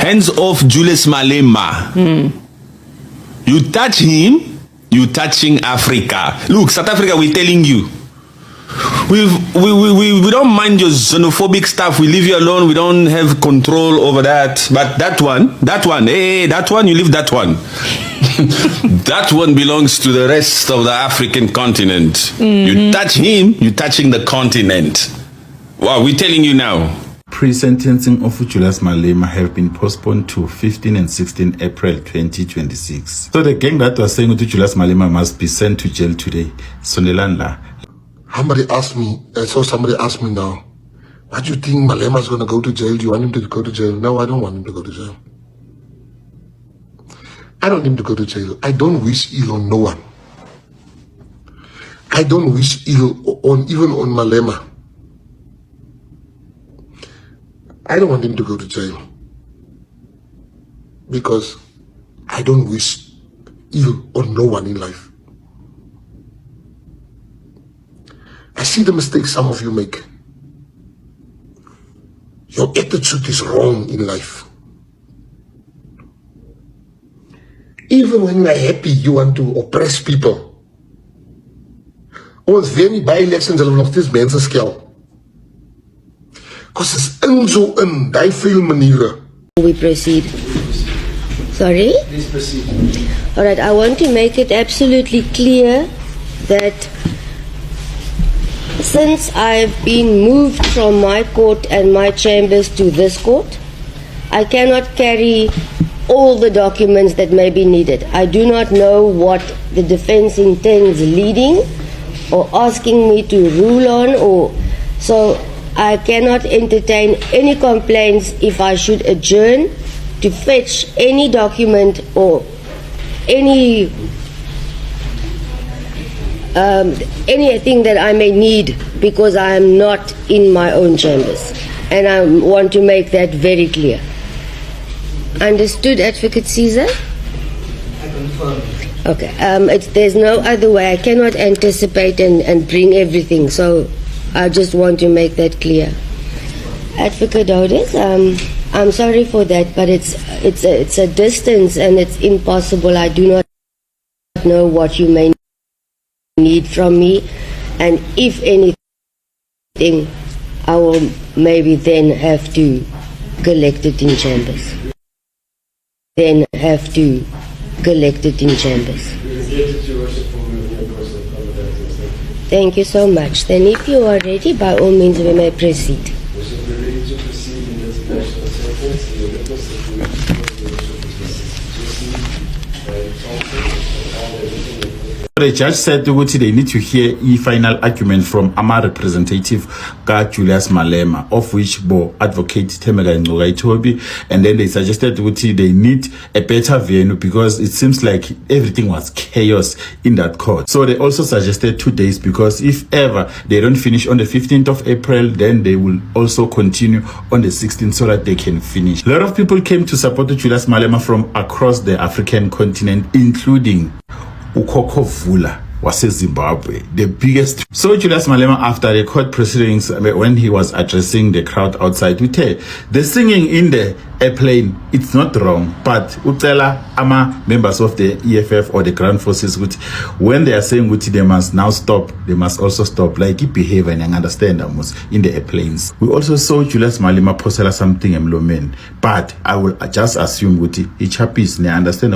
Hands off Julius Malema. You touch him, you touching Africa. Look, South Africa, we're telling you. We don't mind your xenophobic stuff. We leave you alone. We don't have control over that. But that one, you leave that one. That one belongs to the rest of the African continent. You touch him, you're touching the continent. Wow, we're telling you now. Pre-sentencing of Julius Malema have been postponed to 15 and 16 April 2026. So the gang that was saying that Julius Malema must be sent to jail today. Sonelanla. Somebody asked me now, why do you think Malema's going to go to jail? Do you want him to go to jail? No, I don't want him to go to jail. I don't want him to go to jail. I don't wish ill on no one. I don't wish ill on even on Malema. I don't want him to go to jail because I don't wish ill on no one in life. I see the mistakes some of you make. Your attitude is wrong in life. Even when you are happy, you want to oppress people. Ons weer nie by elections hulle nog steeds mense skel. Because it's in die veel maniere. We proceed. Sorry? Please proceed. All right, I want to make it absolutely clear that since I've been moved from my court and my chambers to this court, I cannot carry all the documents that may be needed. I do not know what the defense intends leading or asking me to rule on, so I cannot entertain any complaints if I should adjourn to fetch any document or anything that I may need, because I am not in my own chambers, and I want to make that very clear. Understood, Advocate Caesar? I confirm. Okay. There's no other way. I cannot anticipate and bring everything, so I just want to make that clear. Advocate Otis, I'm sorry for that, but it's a distance and it's impossible. I do not know what you may need from me, and if anything, I will maybe then have to collect it in chambers. Thank you so much. Then if you are ready, by all means we may proceed. The judge said they need to hear a final argument from AMA representative Julius Malema, of which advocate Temega Ngogaitobi, and then they suggested they need a better venue because it seems like everything was chaos in that court. So they also suggested 2 days, because if ever they don't finish on the 15th of April, then they will also continue on the 16th so that they can finish. A lot of people came to support Julius Malema from across the African continent, including Ukoko Vula was Zimbabwe, the biggest. So Julius Malema, after the court proceedings, when he was addressing the crowd outside, the singing in the airplane, it's not wrong, but Utela Ama members of the EFF or the ground forces, when they are saying they must now stop, they must also stop, like behavior and understand in the airplanes. We also saw Julius Malema posela something emlomen, but I will just assume each happy understand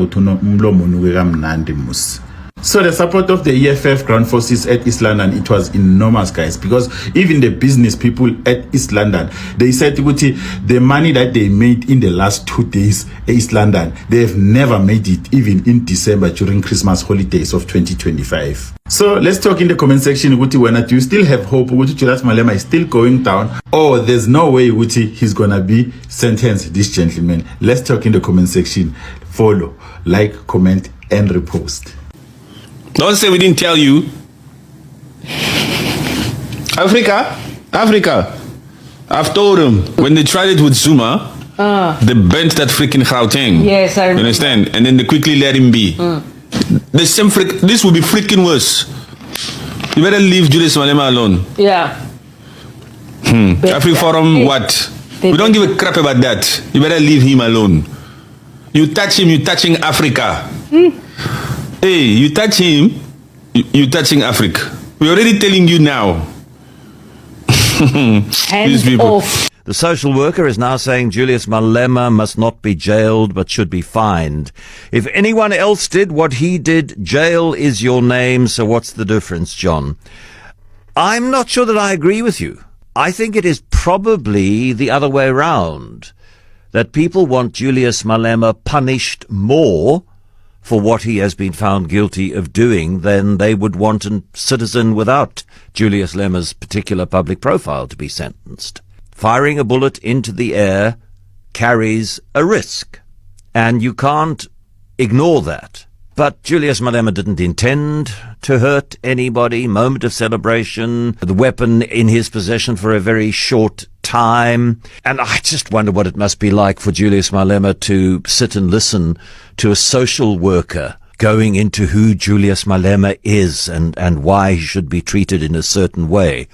So the support of the EFF ground forces at East London, it was enormous, guys, because even the business people at East London, they said the money that they made in the last 2 days at East London, they have never made it even in December during Christmas holidays of 2025. So let's talk in the comment section, whether you still have hope Julius Malema is still going down, or there's no way he's gonna be sentenced, this gentleman. Let's talk in the comment section. Follow, like, comment, and repost. Don't say we didn't tell you. Africa. I've told them when they tried it with Zuma, they bent that freaking Gauteng. Yes, I remember. You understand? And then they quickly let him be. The same this will be freaking worse. You better leave Julius Malema alone. Yeah. Africa Forum, what? We don't give a crap about that. You better leave him alone. You touch him, you're touching Africa. Hey, you touch him, you're touching Africa. We're already telling you now. Hands off. The social worker is now saying Julius Malema must not be jailed but should be fined. If anyone else did what he did, jail is your name, so what's the difference, John? I'm not sure that I agree with you. I think it is probably the other way around, that people want Julius Malema punished more for what he has been found guilty of doing than they would want a citizen without Julius Malema's particular public profile to be sentenced. Firing a bullet into the air carries a risk, and you can't ignore that. But Julius Malema didn't intend to hurt anybody. Moment of celebration, the weapon in his possession for a very short time. And I just wonder what it must be like for Julius Malema to sit and listen to a social worker going into who Julius Malema is and why he should be treated in a certain way.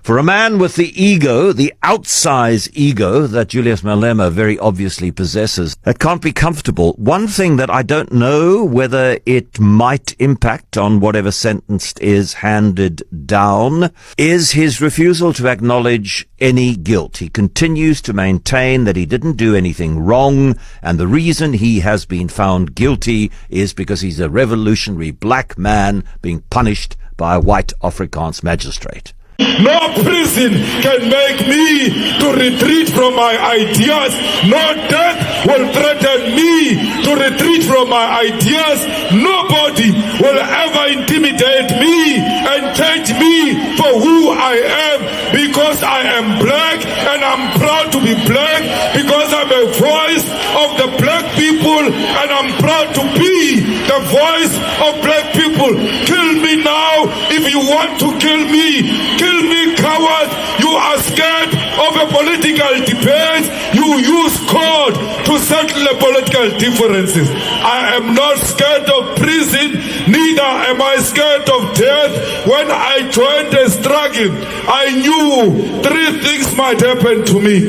For a man with the ego, the outsize ego that Julius Malema very obviously possesses, that can't be comfortable. One thing that I don't know whether it might impact on whatever sentence is handed down is his refusal to acknowledge any guilt. He continues to maintain that he didn't do anything wrong, and the reason he has been found guilty is because he's a revolutionary black man being punished by a white Afrikaans magistrate. No prison can make me to retreat from my ideas. No death will threaten me to retreat from my ideas. Nobody will ever intimidate me and change me for who I am, because I am black and I'm proud to be black, because I'm a voice of the black people and I'm proud to be the voice of black people. Kill me now if you want to kill me. Kill me, coward. You are scared of a political debate. You use code to settle the political differences. I am not scared of prison, neither am I scared of death. When I joined the struggle, I knew three things might happen to me.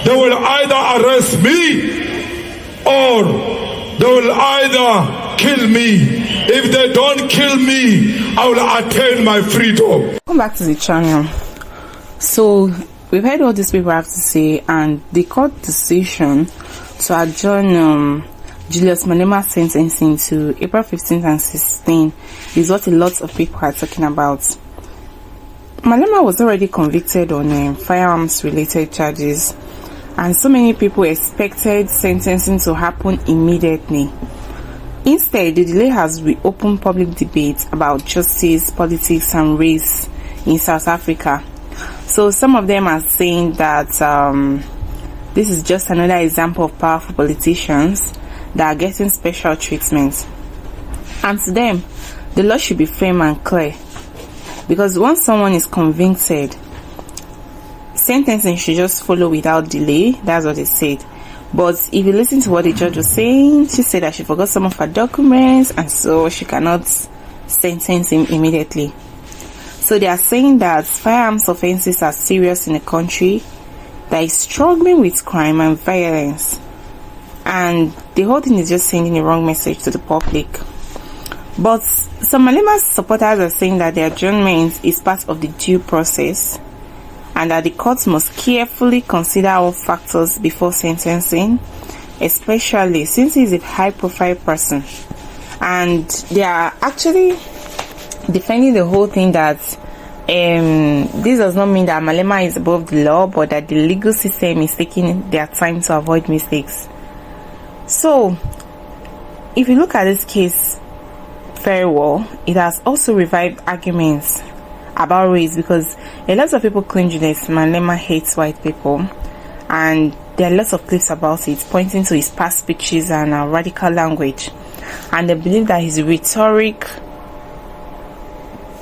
They will either arrest me or they will either kill me. If they don't kill me, I will attain my freedom. Welcome back to the channel. So we've heard what these people have to say, and the court decision to adjourn Julius Malema's sentencing to April 15th and 16th is what a lot of people are talking about. Malema was already convicted on firearms related charges, and so many people expected sentencing to happen immediately. Instead, the delay has reopened public debate about justice, politics, and race in South Africa. So some of them are saying that this is just another example of powerful politicians that are getting special treatment. And to them, the law should be firm and clear, because once someone is convicted, sentencing should just follow without delay. That's what they said. But if you listen to what the judge was saying, she said that she forgot some of her documents, and so she cannot sentence him immediately. So they are saying that firearms offenses are serious in a country that is struggling with crime and violence, and the whole thing is just sending a wrong message to the public. But some Malema's supporters are saying that the adjournment is part of the due process, and that the courts must carefully consider all factors before sentencing, especially since he's a high-profile person. And they are actually defending the whole thing that this does not mean that Malema is above the law, but that the legal system is taking their time to avoid mistakes. So, if you look at this case very well, it has also revived arguments about race, because a lot of people claim Julius Malema hates white people, and there are lots of clips about it pointing to his past speeches and radical language, and they believe that his rhetoric,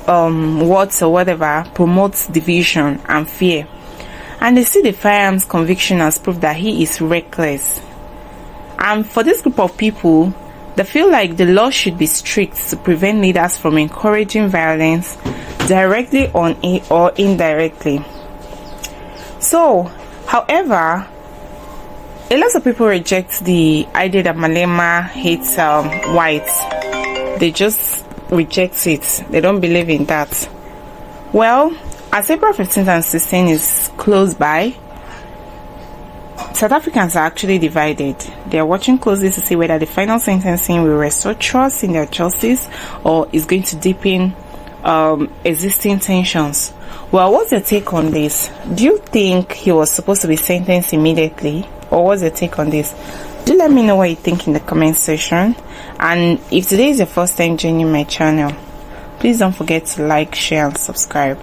words or whatever, promotes division and fear, and they see the firearms conviction as proof that he is reckless. And for this group of people, they feel like the law should be strict to prevent leaders from encouraging violence directly or indirectly. So, However, a lot of people reject the idea that Malema hates whites. They just reject it. They don't believe in that. Well, as April 15th and 16th is close by, South Africans are actually divided. They are watching closely to see whether the final sentencing will restore trust in their justice or is going to deepen existing tensions. Well, what's your take on this? Do you think he was supposed to be sentenced immediately, or what's your take on this? Do let me know what you think in the comment section. And if today is your first time joining my channel, please don't forget to like, share and subscribe.